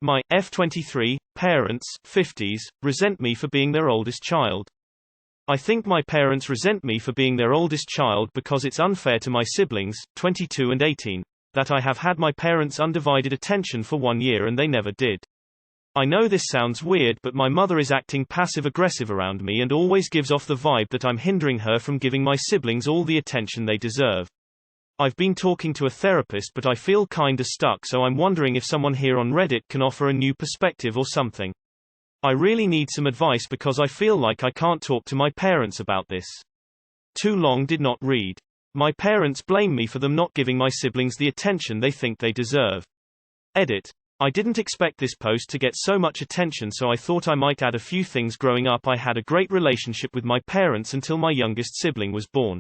My f23 parents, 50s, resent me for being their oldest child. I think my parents resent me for being their oldest child because it's unfair to my siblings, 22 and 18, that I have had my parents' undivided attention for 1 year and they never did. I know this sounds weird, but my mother is acting passive-aggressive around me and always gives off the vibe that I'm hindering her from giving my siblings all the attention they deserve. I've been talking to a therapist, but I feel kinda stuck, so I'm wondering if someone here on Reddit can offer a new perspective or something. I really need some advice because I feel like I can't talk to my parents about this. Too long did not read. My parents blame me for them not giving my siblings the attention they think they deserve. Edit. I didn't expect this post to get so much attention, so I thought I might add a few things. Growing up, I had a great relationship with my parents until my youngest sibling was born.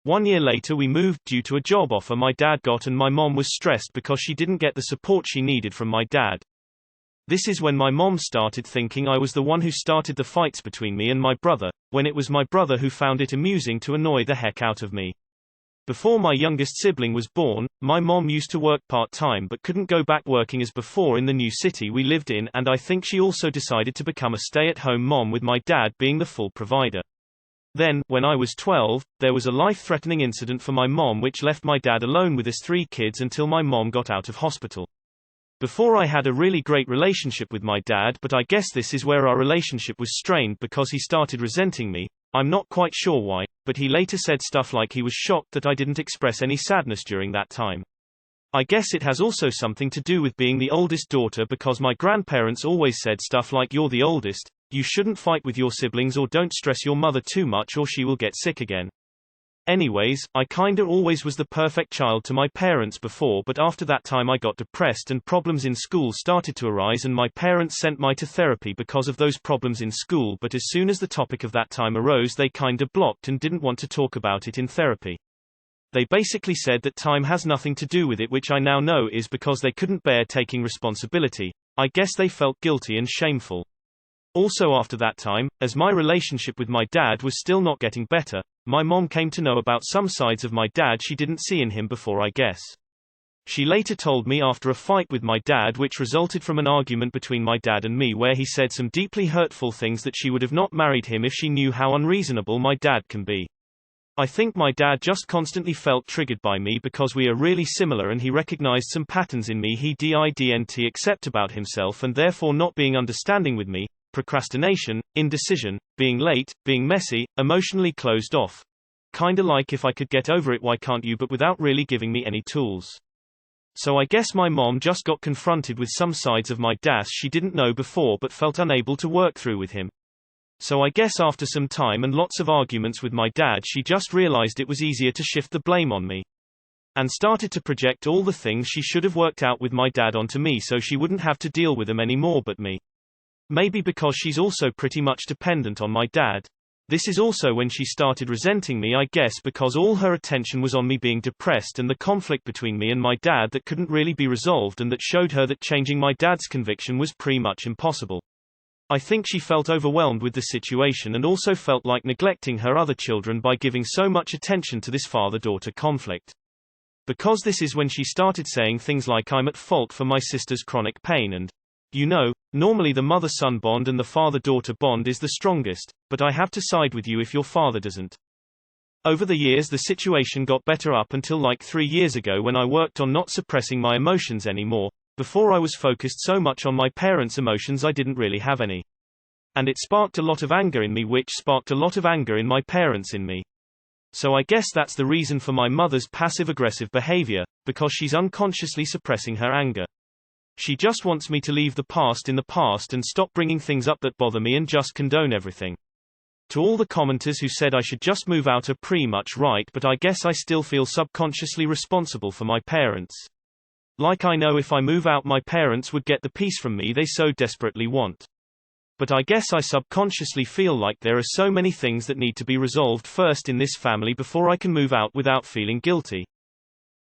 1 year later we moved due to a job offer my dad got, and my mom was stressed because she didn't get the support she needed from my dad. This is when my mom started thinking I was the one who started the fights between me and my brother, when it was my brother who found it amusing to annoy the heck out of me. Before my youngest sibling was born, my mom used to work part-time but couldn't go back working as before in the new city we lived in, and I think she also decided to become a stay-at-home mom with my dad being the full provider. Then, when I was 12, there was a life-threatening incident for my mom which left my dad alone with his 3 kids until my mom got out of hospital. Before, I had a really great relationship with my dad, but I guess this is where our relationship was strained because he started resenting me. I'm not quite sure why, but he later said stuff like he was shocked that I didn't express any sadness during that time. I guess it has also something to do with being the oldest daughter, because my grandparents always said stuff like, "You're the oldest, you shouldn't fight with your siblings, or don't stress your mother too much or she will get sick again." Anyways, I kinda always was the perfect child to my parents before, but after that time I got depressed and problems in school started to arise, and my parents sent me to therapy because of those problems in school, but as soon as the topic of that time arose they kinda blocked and didn't want to talk about it in therapy. They basically said that time has nothing to do with it, which I now know is because they couldn't bear taking responsibility. I guess they felt guilty and shameful. Also after that time, as my relationship with my dad was still not getting better, my mom came to know about some sides of my dad she didn't see in him before, I guess. She later told me after a fight with my dad which resulted from an argument between my dad and me, where he said some deeply hurtful things, that she would have not married him if she knew how unreasonable my dad can be. I think my dad just constantly felt triggered by me because we are really similar, and he recognized some patterns in me he didn't accept about himself, and therefore not being understanding with me. Procrastination, indecision, being late, being messy, emotionally closed off. Kinda like, if I could get over it why can't you, but without really giving me any tools. So I guess my mom just got confronted with some sides of my dad she didn't know before but felt unable to work through with him. So I guess after some time and lots of arguments with my dad she just realized it was easier to shift the blame on me. And started to project all the things she should have worked out with my dad onto me so she wouldn't have to deal with them anymore but me. Maybe because she's also pretty much dependent on my dad. This is also when she started resenting me, I guess, because all her attention was on me being depressed and the conflict between me and my dad that couldn't really be resolved, and that showed her that changing my dad's conviction was pretty much impossible. I think she felt overwhelmed with the situation and also felt like neglecting her other children by giving so much attention to this father-daughter conflict. Because this is when she started saying things like, "I'm at fault for my sister's chronic pain," and, "You know, normally the mother-son bond and the father-daughter bond is the strongest, but I have to side with you if your father doesn't." Over the years the situation got better up until like 3 years ago, when I worked on not suppressing my emotions anymore. Before I was focused so much on my parents' emotions I didn't really have any. And it sparked a lot of anger in me, which sparked a lot of anger in my parents in me. So I guess that's the reason for my mother's passive-aggressive behavior, because she's unconsciously suppressing her anger. She just wants me to leave the past in the past and stop bringing things up that bother me and just condone everything. To all the commenters who said I should just move out are pretty much right, but I guess I still feel subconsciously responsible for my parents. Like, I know if I move out my parents would get the peace from me they so desperately want. But I guess I subconsciously feel like there are so many things that need to be resolved first in this family before I can move out without feeling guilty.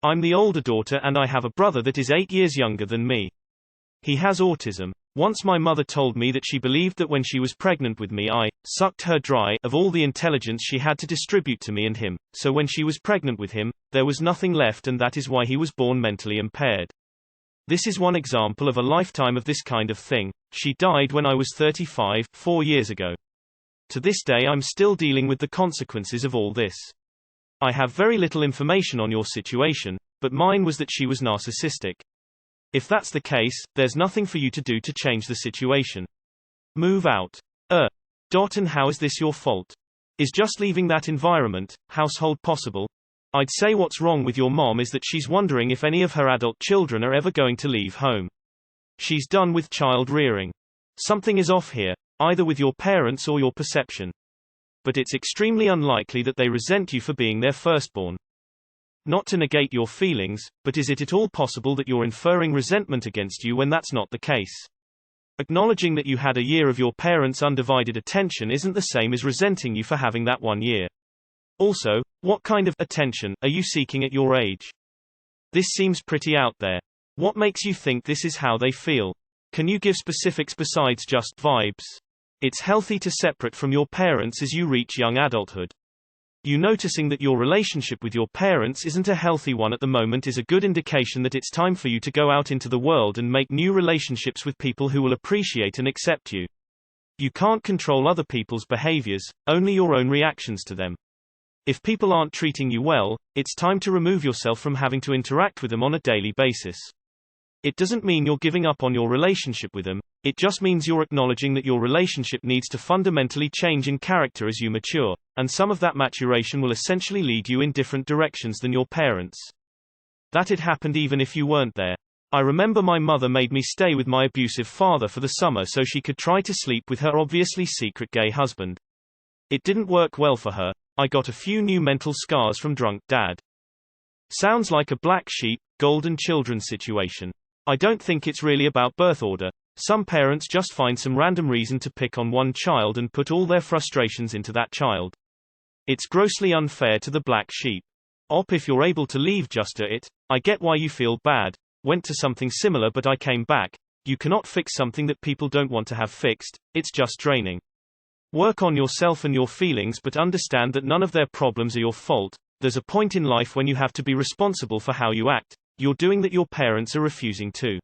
I'm the older daughter and I have a brother that is 8 years younger than me. He has autism. Once my mother told me that she believed that when she was pregnant with me I sucked her dry of all the intelligence she had to distribute to me and him, so when she was pregnant with him, there was nothing left, and that is why he was born mentally impaired. This is one example of a lifetime of this kind of thing. She died when I was 35, 4 years ago. To this day I'm still dealing with the consequences of all this. I have very little information on your situation, but mine was that she was narcissistic. If that's the case, there's nothing for you to do to change the situation. Move out. And how is this your fault? Is just leaving that environment, household possible? I'd say what's wrong with your mom is that she's wondering if any of her adult children are ever going to leave home. She's done with child rearing. Something is off here, either with your parents or your perception. But it's extremely unlikely that they resent you for being their firstborn. Not to negate your feelings, but is it at all possible that you're inferring resentment against you when that's not the case? Acknowledging that you had a year of your parents' undivided attention isn't the same as resenting you for having that 1 year. Also, what kind of attention are you seeking at your age? This seems pretty out there. What makes you think this is how they feel? Can you give specifics besides just vibes? It's healthy to separate from your parents as you reach young adulthood. You noticing that your relationship with your parents isn't a healthy one at the moment is a good indication that it's time for you to go out into the world and make new relationships with people who will appreciate and accept you. You can't control other people's behaviors, only your own reactions to them. If people aren't treating you well, it's time to remove yourself from having to interact with them on a daily basis. It doesn't mean you're giving up on your relationship with them, it just means you're acknowledging that your relationship needs to fundamentally change in character as you mature, and some of that maturation will essentially lead you in different directions than your parents. That had happened even if you weren't there. I remember my mother made me stay with my abusive father for the summer so she could try to sleep with her obviously secret gay husband. It didn't work well for her. I got a few new mental scars from drunk dad. Sounds like a black sheep, golden children situation. I don't think it's really about birth order. Some parents just find some random reason to pick on one child and put all their frustrations into that child. It's grossly unfair to the black sheep. If you're able to leave just it, I get why you feel bad. Went to something similar but I came back. You cannot fix something that people don't want to have fixed, it's just draining. Work on yourself and your feelings but understand that none of their problems are your fault. There's a point in life when you have to be responsible for how you act. You're doing that your parents are refusing to.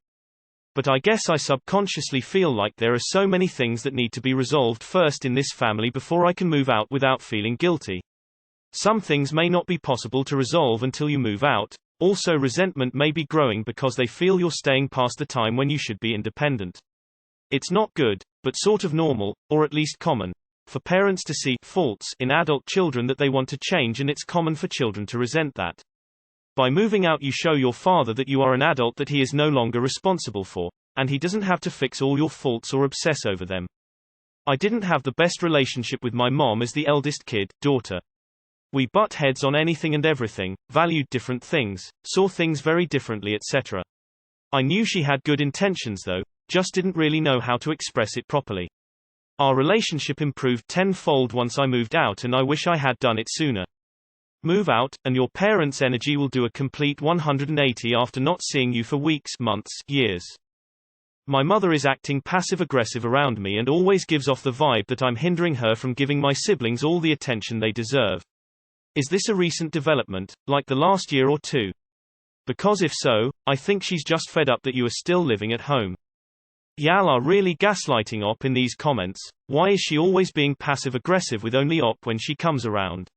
But I guess I subconsciously feel like there are so many things that need to be resolved first in this family before I can move out without feeling guilty. Some things may not be possible to resolve until you move out. Also, resentment may be growing because they feel you're staying past the time when you should be independent. It's not good, but sort of normal, or at least common, for parents to see faults in adult children that they want to change, and it's common for children to resent that. By moving out you show your father that you are an adult that he is no longer responsible for, and he doesn't have to fix all your faults or obsess over them. I didn't have the best relationship with my mom as the eldest kid, daughter. We butt heads on anything and everything, valued different things, saw things very differently, etc. I knew she had good intentions though, just didn't really know how to express it properly. Our relationship improved tenfold once I moved out, and I wish I had done it sooner. Move out, and your parents' energy will do a complete 180 after not seeing you for weeks, months, years. My mother is acting passive-aggressive around me and always gives off the vibe that I'm hindering her from giving my siblings all the attention they deserve. Is this a recent development, like the last year or two? Because if so, I think she's just fed up that you are still living at home. Y'all are really gaslighting Op in these comments. Why is she always being passive-aggressive with only Op when she comes around?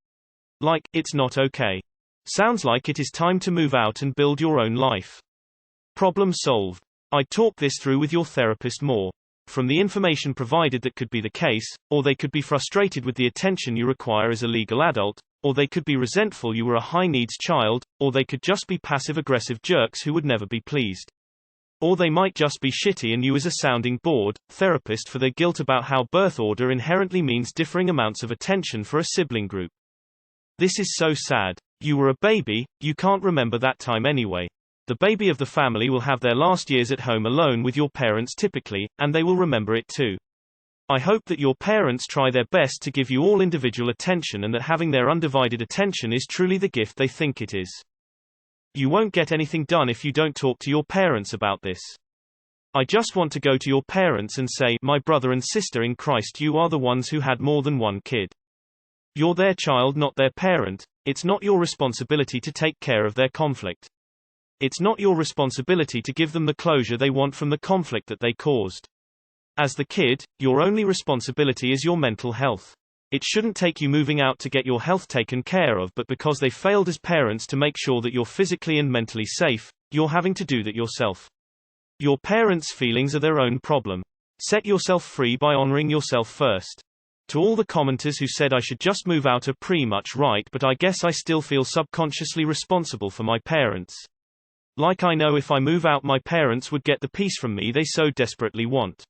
Like, it's not okay. Sounds like it is time to move out and build your own life. Problem solved. I'd talk this through with your therapist more. From the information provided, that could be the case, or they could be frustrated with the attention you require as a legal adult, or they could be resentful you were a high-needs child, or they could just be passive-aggressive jerks who would never be pleased. Or they might just be shitty and you as a sounding board, therapist for their guilt about how birth order inherently means differing amounts of attention for a sibling group. This is so sad. You were a baby, you can't remember that time anyway. The baby of the family will have their last years at home alone with your parents typically, and they will remember it too. I hope that your parents try their best to give you all individual attention, and that having their undivided attention is truly the gift they think it is. You won't get anything done if you don't talk to your parents about this. I just want to go to your parents and say, my brother and sister in Christ, you are the ones who had more than one kid. You're their child, not their parent. It's not your responsibility to take care of their conflict. It's not your responsibility to give them the closure they want from the conflict that they caused. As the kid, your only responsibility is your mental health. It shouldn't take you moving out to get your health taken care of, but because they failed as parents to make sure that you're physically and mentally safe, you're having to do that yourself. Your parents' feelings are their own problem. Set yourself free by honoring yourself first. To all the commenters who said I should just move out are pretty much right, but I guess I still feel subconsciously responsible for my parents. Like I know if I move out my parents would get the peace from me they so desperately want.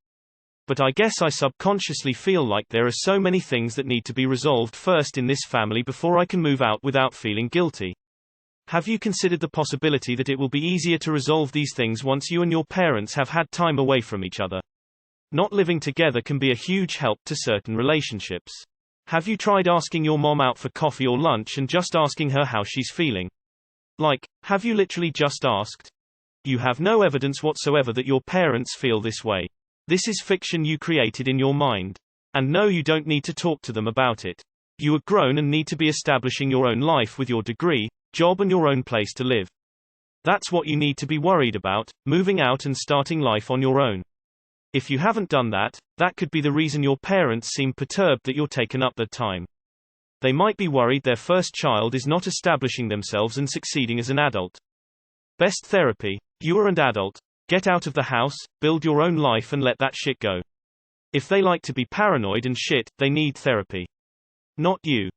But I guess I subconsciously feel like there are so many things that need to be resolved first in this family before I can move out without feeling guilty. Have you considered the possibility that it will be easier to resolve these things once you and your parents have had time away from each other? Not living together can be a huge help to certain relationships. Have you tried asking your mom out for coffee or lunch and just asking her how she's feeling? Like, have you literally just asked? You have no evidence whatsoever that your parents feel this way. This is fiction you created in your mind. And no, you don't need to talk to them about it. You are grown and need to be establishing your own life with your degree, job and your own place to live. That's what you need to be worried about, moving out and starting life on your own. If you haven't done that, that could be the reason your parents seem perturbed that you're taking up their time. They might be worried their first child is not establishing themselves and succeeding as an adult. Best therapy: you are an adult. Get out of the house, build your own life and let that shit go. If they like to be paranoid and shit, they need therapy. Not you.